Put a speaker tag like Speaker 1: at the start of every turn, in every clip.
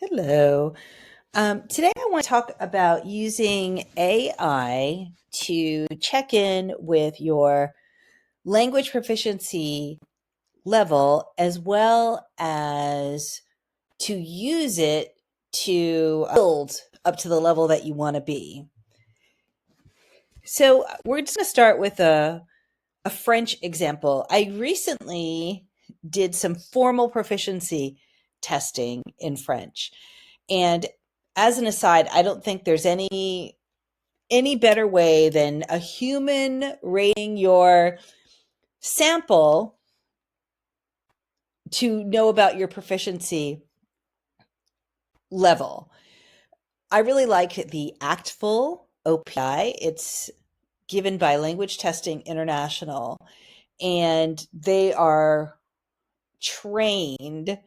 Speaker 1: Hello. Today I want to talk about using AI to check in with your language proficiency level as well as to use it to build up to the level that you want to be. So we're just going to start with a French example. I recently did some formal proficiency testing in French. And as an aside, I don't think there's any better way than a human rating your sample to know about your proficiency level. I really like the ACTFL OPI. It's given by Language Testing International, and they are trained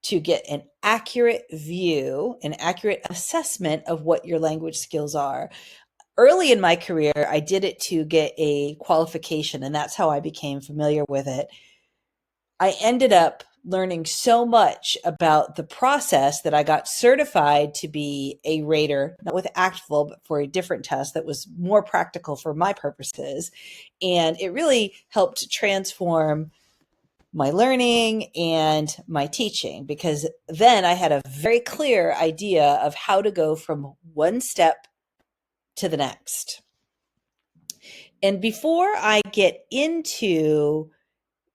Speaker 1: to get an accurate view, an accurate assessment of what your language skills are. Early in my career, I did it to get a qualification, and that's how I became familiar with it. I ended up learning so much about the process that I got certified to be a rater, not with ACTFL, but for a different test that was more practical for my purposes. And it really helped transform my learning and my teaching, because then I had a very clear idea of how to go from one step to the next. And before I get into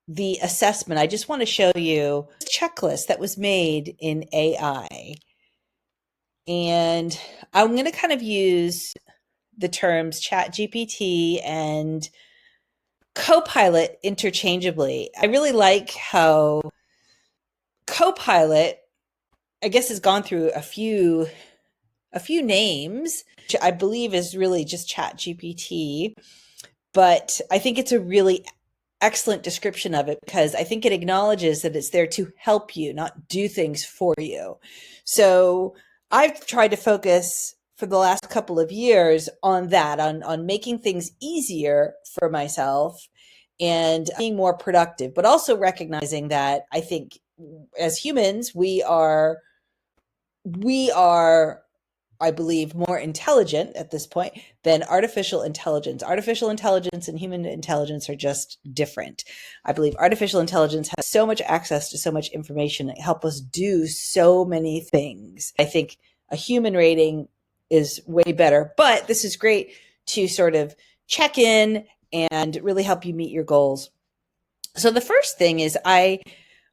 Speaker 1: the assessment, I just want to show you a checklist that was made in AI. And I'm going to kind of use the terms chat GPT and Copilot interchangeably. I really like how Copilot, I guess, has gone through a few names, which I believe is really just chat GPT. But I think it's a really excellent description of it, because I think it acknowledges that it's there to help you, not do things for you. So I've tried to focus for the last couple of years on that, on making things easier for myself and being more productive, but also recognizing that I think as humans, we are, I believe, more intelligent at this point than artificial intelligence. Artificial intelligence and human intelligence are just different. I believe artificial intelligence has so much access to so much information that help us do so many things. I think a human rating is way better, but this is great to sort of check in and really help you meet your goals. So the first thing is I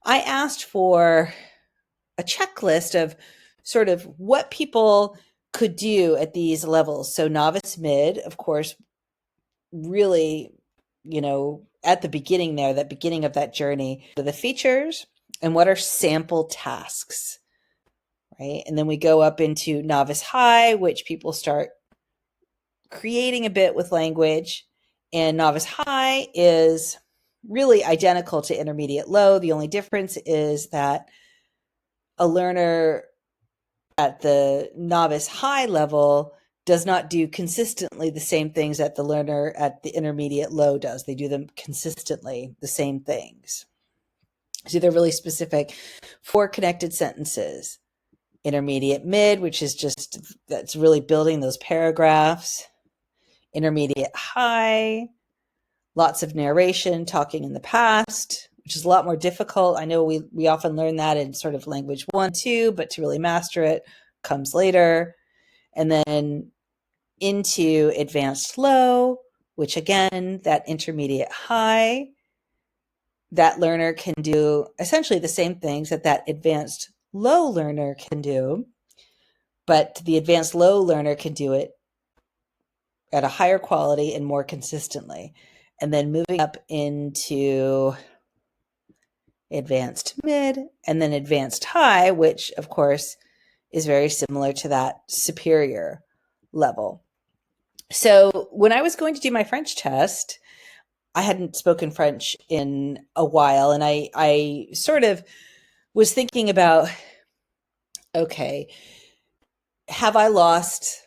Speaker 1: asked for a checklist of sort of what people could do at these levels. So novice, mid, of course, really, at the beginning there, that beginning of that journey, the features and what are sample tasks, right? And then we go up into novice high, which people start creating a bit with language. And novice high is really identical to intermediate low. The only difference is that a learner at the novice high level does not do consistently the same things that the learner at the intermediate low does. They do them consistently, the same things. So they're really specific for connected sentences. Intermediate mid, which is just, that's really building those paragraphs. Intermediate high, lots of narration, talking in the past, which is a lot more difficult. I know we often learn that in sort of language 1, 2, but to really master it comes later. And then into advanced low, which again, that intermediate high, that learner can do essentially the same things that that advanced low learner can do, but the advanced low learner can do it at a higher quality and more consistently. And then moving up into advanced mid and then advanced high, which of course is very similar to that superior level. So when I was going to do my French test, I hadn't spoken French in a while, and I sort of was thinking about, okay, have I lost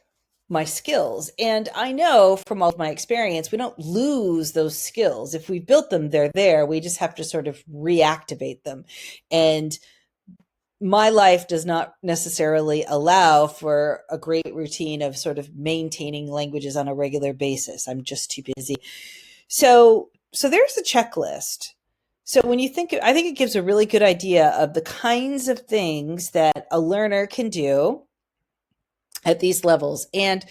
Speaker 1: my skills? And I know from all of my experience, we don't lose those skills. If we built them, they're there. We just have to sort of reactivate them. And my life does not necessarily allow for a great routine of sort of maintaining languages on a regular basis. I'm just too busy. So there's a checklist. So when you think, I think it gives a really good idea of the kinds of things that a learner can do at these levels. And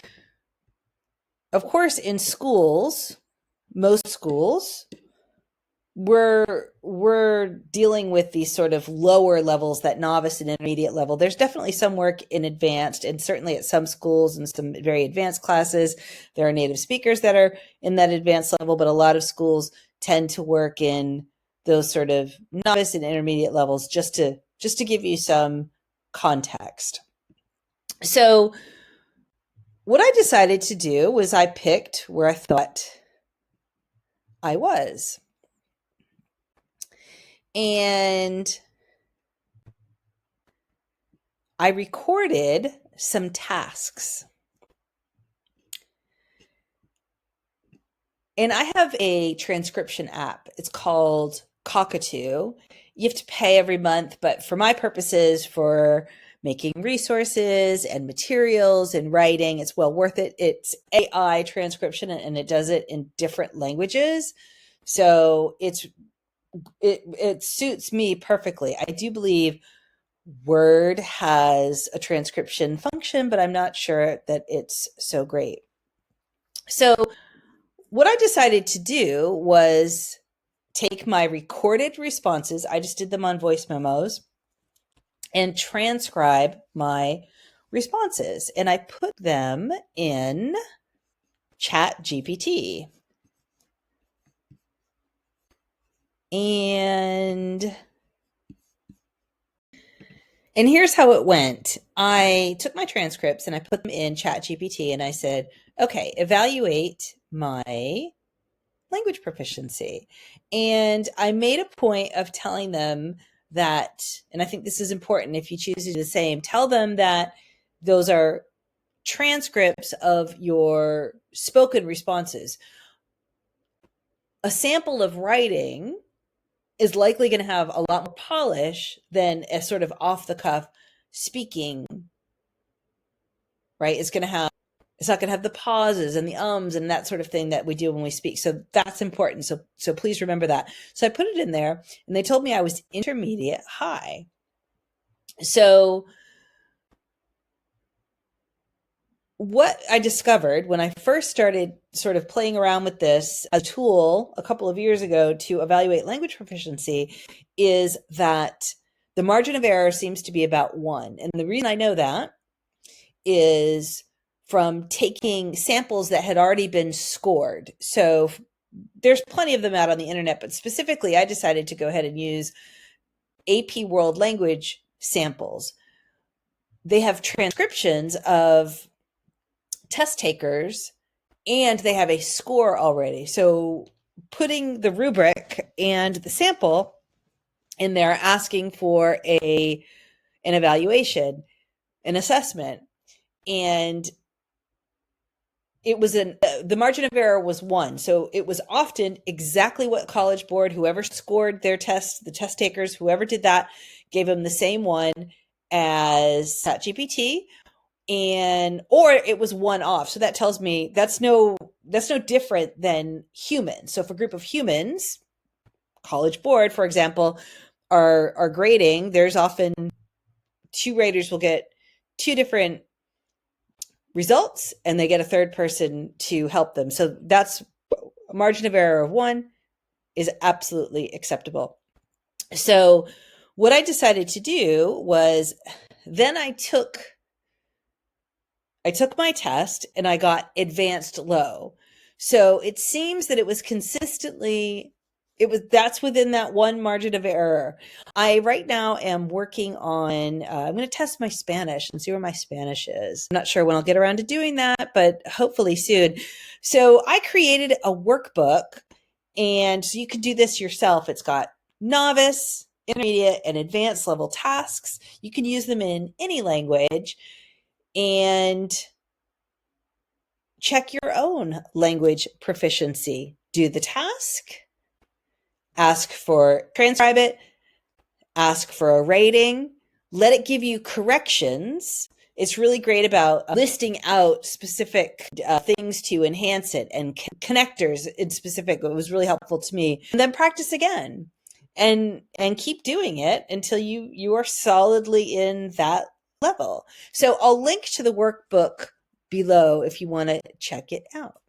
Speaker 1: of course, in schools, most schools, we're dealing with these sort of lower levels, that novice and intermediate level. There's definitely some work in advanced, and certainly at some schools and some very advanced classes, there are native speakers that are in that advanced level, but a lot of schools tend to work in those sort of novice and intermediate levels, just to give you some context. So what I decided to do was I picked where I thought I was. And I recorded some tasks. And I have a transcription app. It's called Cockatoo. You have to pay every month, but for my purposes, for making resources and materials and writing, it's well worth it. It's AI transcription, and it does it in different languages. So it suits me perfectly. I do believe Word has a transcription function, but I'm not sure that it's so great. So what I decided to do was take my recorded responses, I just did them on voice memos, and transcribe my responses. And I put them in Chat GPT. And here's how it went. I took my transcripts and I put them in Chat GPT, and I said, okay, evaluate my language proficiency. And I made a point of telling them that, and I think this is important if you choose to do the same, tell them that those are transcripts of your spoken responses. A sample of writing is likely going to have a lot more polish than a sort of off the cuff speaking, right? It's not going to have the pauses and the ums and that sort of thing that we do when we speak. So that's important. So please remember that. So I put it in there, and they told me I was intermediate high. So what I discovered when I first started sort of playing around with this, a tool a couple of years ago to evaluate language proficiency, is that the margin of error seems to be about 1. And the reason I know that is from taking samples that had already been scored. So there's plenty of them out on the internet, but specifically I decided to go ahead and use AP World Language samples. They have transcriptions of test takers, and they have a score already. So putting the rubric and the sample in there, asking for an evaluation, an assessment, and it was the margin of error was 1. So it was often exactly what College Board, whoever scored their test, the test takers, whoever did that, gave them the same one as ChatGPT, or it was 1 off. So that tells me that's no different than humans. So if a group of humans, College Board, for example, are grading, there's often 2 graders will get 2 different results, and they get a third person to help them. So that's a margin of error of 1 is absolutely acceptable. So what I decided to do was then I took my test and I got advanced low. So it seems that it was consistently, that's within that 1 margin of error. I right now am working on, I'm going to test my Spanish and see where my Spanish is. I'm not sure when I'll get around to doing that, but hopefully soon. So I created a workbook, and so you can do this yourself. It's got novice, intermediate, and advanced level tasks. You can use them in any language, and check your own language proficiency. Do the task, transcribe it, ask for a rating, let it give you corrections. It's really great about listing out specific things to enhance it, and connectors in specific. It was really helpful to me. And then practice again, and keep doing it until you are solidly in that level. So I'll link to the workbook below if you want to check it out.